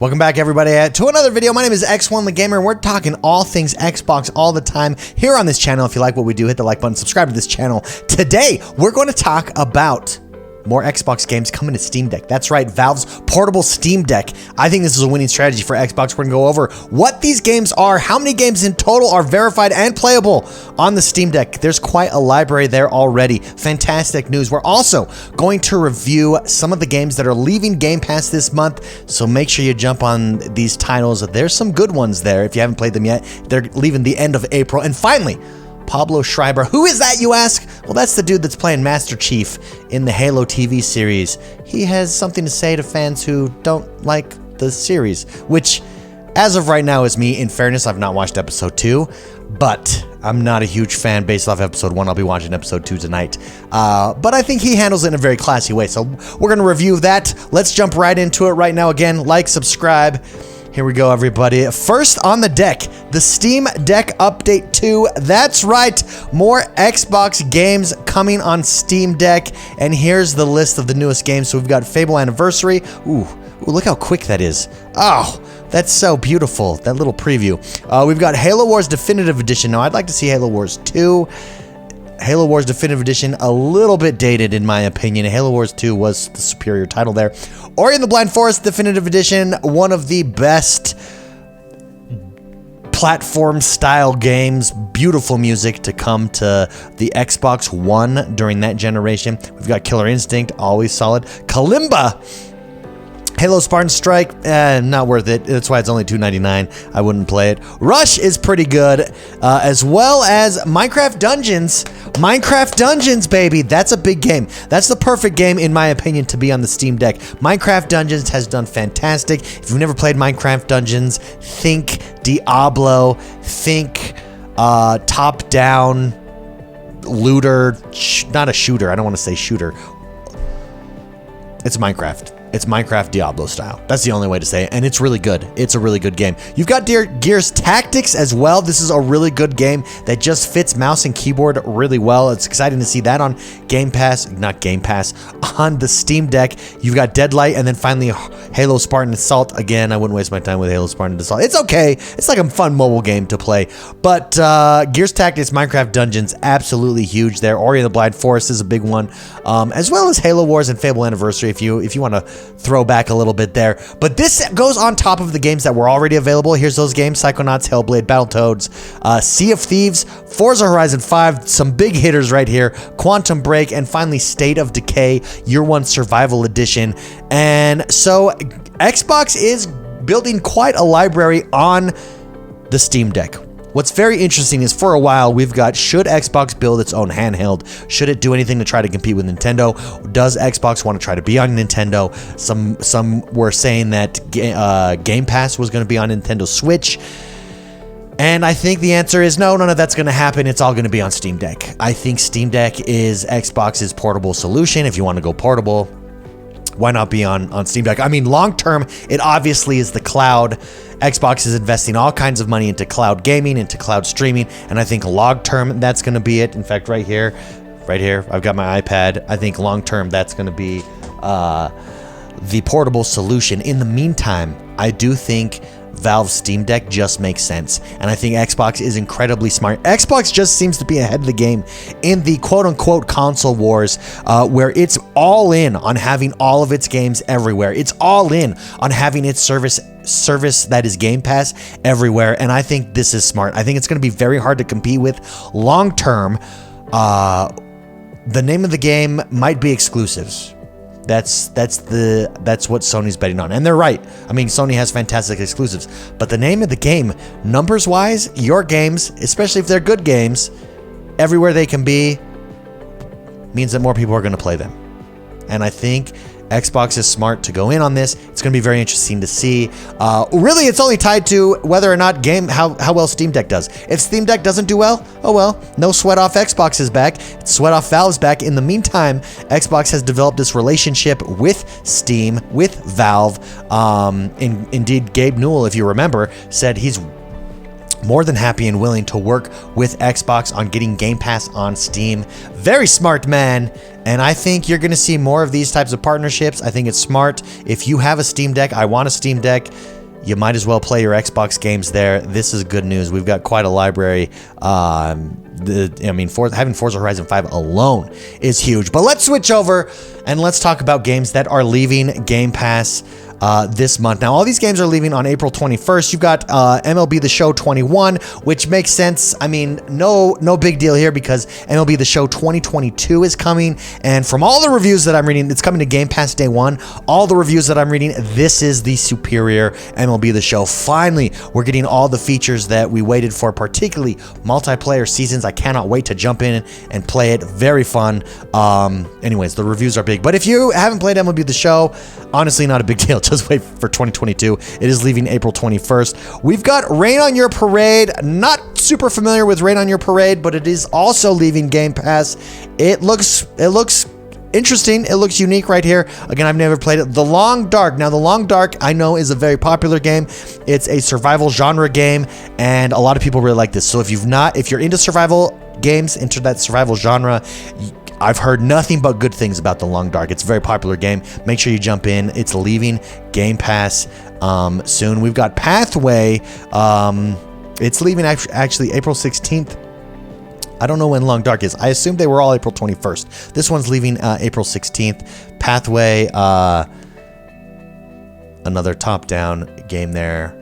Welcome back, everybody, to another video. My name is X1 the Gamer, and we're talking all things Xbox all the time here on this channel. If you like what we do, hit the like button, subscribe to this channel. Today, we're going to talk about more Xbox games coming to Steam Deck. That's right, Valve's portable Steam Deck. I think this is a winning strategy for Xbox. We're going to go over what these games are, how many games in total are verified and playable on the Steam Deck. There's quite a library there already. Fantastic news. We're also going to review some of the games that are leaving Game Pass this month, so make sure you jump on these titles. There's some good ones there if you haven't played them yet. They're leaving the end of April. And finally, Pablo Schreiber. Who is that, you ask? Well, that's the dude that's playing Master Chief in the Halo TV series. He has something to say to fans who don't like the series, which, as of right now, is me. In fairness, I've not watched episode 2, but I'm not a huge fan based off episode 1. I'll be watching episode 2 tonight. But I think he handles it in a very classy way, so we're going to review that. Let's jump right into it right now. Again, like, subscribe. Here we go, everybody. First on the deck, the Steam Deck Update 2. That's right, more Xbox games coming on Steam Deck. And here's the list of the newest games. So we've got Fable Anniversary. Ooh, look how quick that is. Oh, that's so beautiful, that little preview. We've got Halo Wars Definitive Edition. Now, I'd like to see Halo Wars 2. Halo Wars Definitive Edition, a little bit dated in my opinion. Halo Wars 2 was the superior title there. Ori and the Blind Forest Definitive Edition, one of the best platform style games. Beautiful music to come to the Xbox One during that generation. We've got Killer Instinct, always solid. Kalimba! Halo Spartan Strike, not worth it. That's why it's only $2.99. I wouldn't play it. Rush is pretty good, as well as Minecraft Dungeons. Minecraft Dungeons, baby. That's a big game. That's the perfect game, in my opinion, to be on the Steam Deck. Minecraft Dungeons has done fantastic. If you've never played Minecraft Dungeons, think Diablo, think top-down looter, not a shooter. I don't want to say shooter. It's Minecraft. It's Minecraft Diablo style. That's the only way to say it, and it's really good. It's a really good game. You've got Gears Tactics as well. This is a really good game that just fits mouse and keyboard really well. It's exciting to see that on Game Pass, not Game Pass, on the Steam Deck. You've got Deadlight, and then finally Halo Spartan Assault. Again, I wouldn't waste my time with Halo Spartan Assault. It's okay. It's like a fun mobile game to play. But Gears Tactics, Minecraft Dungeons, absolutely huge there. Ori and the Blind Forest is a big one, as well as Halo Wars and Fable Anniversary if you want to throw back a little bit there. But this goes on top of the games that were already available. Here's those games: Psychonauts, Hellblade, Battletoads, Sea of Thieves, Forza Horizon 5, some big hitters right here, Quantum Break, and finally State of Decay, Year 1 Survival Edition. And so Xbox is building quite a library on the Steam Deck. What's very interesting is, for a while, we've got, should Xbox build its own handheld? Should it do anything to try to compete with Nintendo? Does Xbox want to try to be on Nintendo? Some were saying that Game Pass was going to be on Nintendo Switch. And I think the answer is no, none of that's going to happen. It's all going to be on Steam Deck. I think Steam Deck is Xbox's portable solution. If you want to go portable, why not be on Steam Deck? I mean, long term, it obviously is the cloud. Xbox is investing all kinds of money into cloud gaming, into cloud streaming, and I think long term, that's going to be it. In fact, right here, I've got my iPad. I think long term, that's going to be the portable solution. In the meantime, I do think Valve's Steam Deck just makes sense, and I think Xbox is incredibly smart. Xbox just seems to be ahead of the game in the quote-unquote console wars, where it's all in on having all of its games everywhere. It's all in on having its service that is Game Pass everywhere, and I think this is smart. I think it's going to be very hard to compete with long term. The name of the game might be exclusives. That's what Sony's betting on, and they're right. I mean, Sony has fantastic exclusives, but the name of the game, numbers-wise, your games, especially if they're good games, everywhere they can be, means that more people are going to play them. And I think Xbox is smart to go in on this. It's going to be very interesting to see. Really, it's only tied to whether or not how well Steam Deck does. If Steam Deck doesn't do well, oh well, no sweat off Xbox's back. It's sweat off Valve's back. In the meantime, Xbox has developed this relationship with Steam, with Valve. Indeed, Gabe Newell, if you remember, said he's more than happy and willing to work with Xbox on getting Game Pass on Steam. Very smart man, and I think you're going to see more of these types of partnerships. I think it's smart. If you have a Steam Deck, I want a Steam Deck, you might as well play your Xbox games there. This is good news. We've got quite a library. Having Forza Horizon 5 alone is huge. But let's switch over and let's talk about games that are leaving Game Pass this month. Now, all these games are leaving on April 21st. You've got MLB The Show 21, which makes sense. I mean, no big deal here because MLB The Show 2022 is coming. And from all the reviews that I'm reading, it's coming to Game Pass day one. All the reviews that I'm reading, this is the superior MLB The Show. Finally, we're getting all the features that we waited for, particularly multiplayer seasons. I cannot wait to jump in and play it. Very fun. Anyways, the reviews are big. But if you haven't played MLB The Show, honestly, not a big deal. Just wait for 2022. It is leaving April 21st. We've got Rain on Your Parade. Not super familiar with Rain on Your Parade, but it is also leaving Game Pass. It looks interesting. It looks unique right here. Again, I've never played it. The Long Dark. Now, The Long Dark, I know, is a very popular game. It's a survival genre game, and a lot of people really like this. So if you're into survival games, into that survival genre, I've heard nothing but good things about The Long Dark. It's a very popular game. Make sure you jump in. It's leaving Game Pass soon. We've got Pathway. It's leaving actually April 16th. I don't know when Long Dark is. I assume they were all April 21st. This one's leaving April 16th. Pathway, another top-down game there.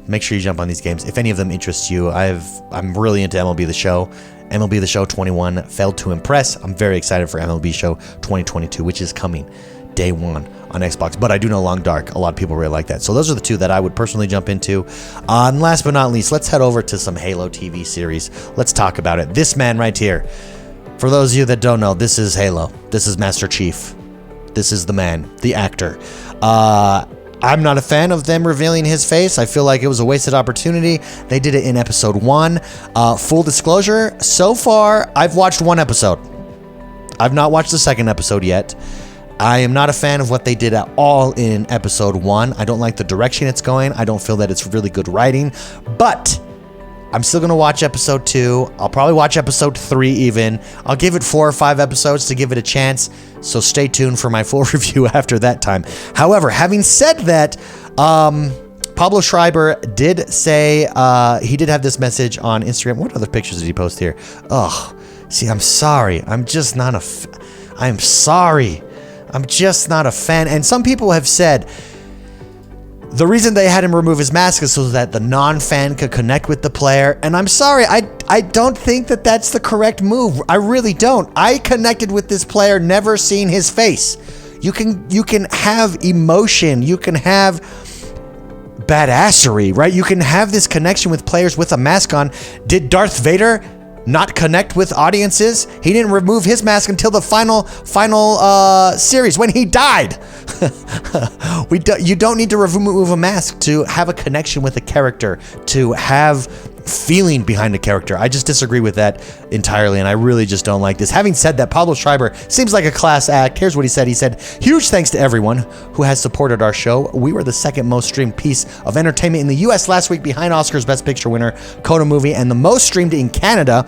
Make sure you jump on these games. If any of them interest you, I'm really into MLB The Show. MLB The Show 21 failed to impress. I'm very excited for MLB Show 2022, which is coming day one on Xbox. But I do know Long Dark. A lot of people really like that. So those are the two that I would personally jump into. And last but not least, let's head over to some Halo TV series. Let's talk about it. This man right here. For those of you that don't know, this is Halo. This is Master Chief. This is the man, the actor. I'm not a fan of them revealing his face. I feel like it was a wasted opportunity. They did it in episode 1. Full disclosure, so far, I've watched one episode. I've not watched the second episode yet. I am not a fan of what they did at all in episode 1. I don't like the direction it's going. I don't feel that it's really good writing. But I'm still going to watch episode 2. I'll probably watch episode 3 even. I'll give it 4 or 5 episodes to give it a chance. So stay tuned for my full review after that time. However, having said that, Pablo Schreiber did say, he did have this message on Instagram. What other pictures did he post here? Oh, see, I'm sorry. I'm just not I'm sorry. I'm just not a fan. And some people have said the reason they had him remove his mask is so that the non-fan could connect with the player. And I'm sorry, I don't think that that's the correct move. I really don't. I connected with this player never seeing his face. You can have emotion. You can have badassery, right? You can have this connection with players with a mask on. Did Darth Vader not connect with audiences? He didn't remove his mask until the final series when he died. You don't need to remove a mask to have a connection with a character, to have feeling behind a character. I just disagree with that entirely, and I really just don't like this. Having said that, Pablo Schreiber seems like a class act. Here's what he said. He said, "Huge thanks to everyone who has supported our show. We were the second most streamed piece of entertainment in the US last week behind Oscar's Best Picture winner, Coda Movie, and the most streamed in Canada,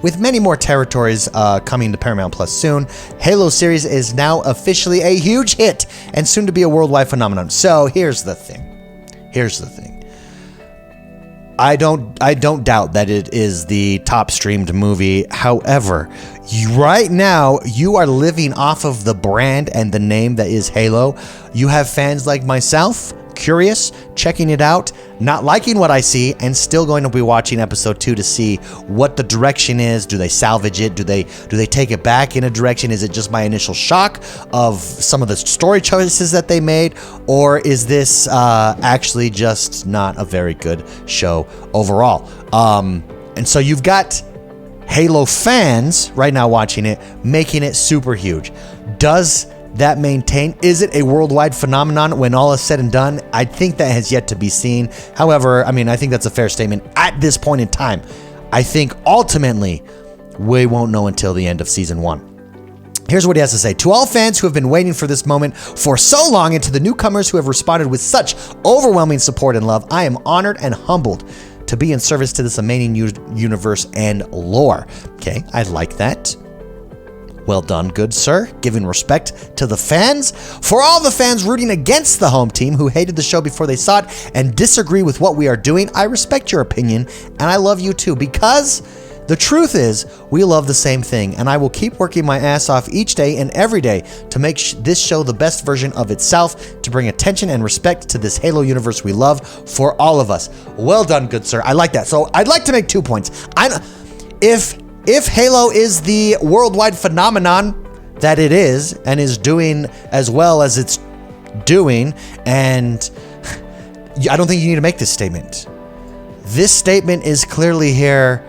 with many more territories coming to Paramount Plus soon. Halo Series is now officially a huge hit and soon to be a worldwide phenomenon." So here's the thing. I don't doubt that it is the top streamed movie. However, right now you are living off of the brand and the name that is Halo. You have fans like myself, curious, checking it out, not liking what I see, and still going to be watching episode 2 to see what the direction is. Do they salvage it? Do they take it back in a direction? Is it just my initial shock of some of the story choices that they made? Or is this actually just not a very good show overall? And so you've got Halo fans right now watching it, making it super huge. Does that maintain? Is it a worldwide phenomenon when all is said and done? I think that has yet to be seen. However, I mean, I think that's a fair statement at this point in time. I think ultimately we won't know until the end of season 1. Here's what he has to say. "To all fans who have been waiting for this moment for so long, and to the newcomers who have responded with such overwhelming support and love, I am honored and humbled to be in service to this amazing universe and lore. Okay, I like that. Well done, good sir. Giving respect to the fans. For all the fans rooting against the home team who hated the show before they saw it and disagree with what we are doing, I respect your opinion, and I love you too, because the truth is, we love the same thing, and I will keep working my ass off each day and every day to make this show the best version of itself, to bring attention and respect to this Halo universe we love for all of us. Well done, good sir. I like that. So I'd like to make 2 points. If Halo is the worldwide phenomenon that it is, and is doing as well as it's doing, and I don't think you need to make this statement. This statement is clearly here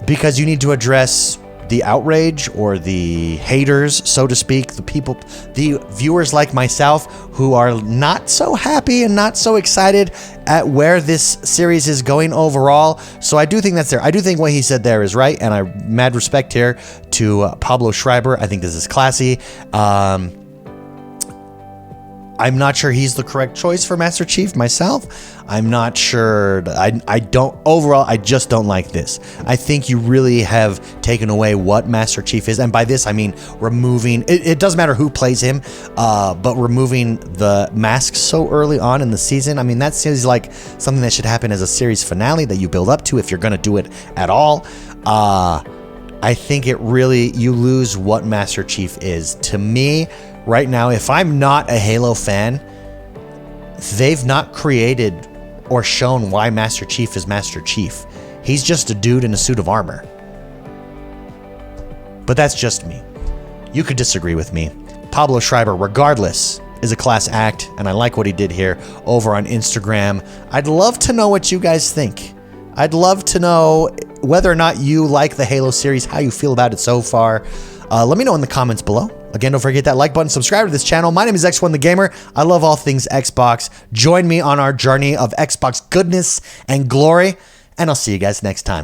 because you need to address the outrage or the haters, so to speak, the viewers like myself who are not so happy and not so excited at where this series is going overall. So I do think that's there. I do think what he said there is right, and I mad respect here to Pablo Schreiber. I think this is classy. I'm not sure he's the correct choice for Master Chief myself. I'm not sure. Overall, I just don't like this. I think you really have taken away what Master Chief is. And by this, I mean removing, it doesn't matter who plays him, but removing the mask so early on in the season. I mean, that seems like something that should happen as a series finale that you build up to if you're going to do it at all. I think it really, you lose what Master Chief is. To me, right now, if I'm not a Halo fan, they've not created or shown why Master Chief is Master Chief. He's just a dude in a suit of armor. But that's just me. You could disagree with me. Pablo Schreiber, regardless, is a class act, and I like what he did here over on Instagram. I'd love to know what you guys think. I'd love to know whether or not you like the Halo series, how you feel about it so far. Let me know in the comments below. Again, don't forget that like button, subscribe to this channel. My name is X1 the Gamer. I love all things Xbox. Join me on our journey of Xbox goodness and glory, and I'll see you guys next time.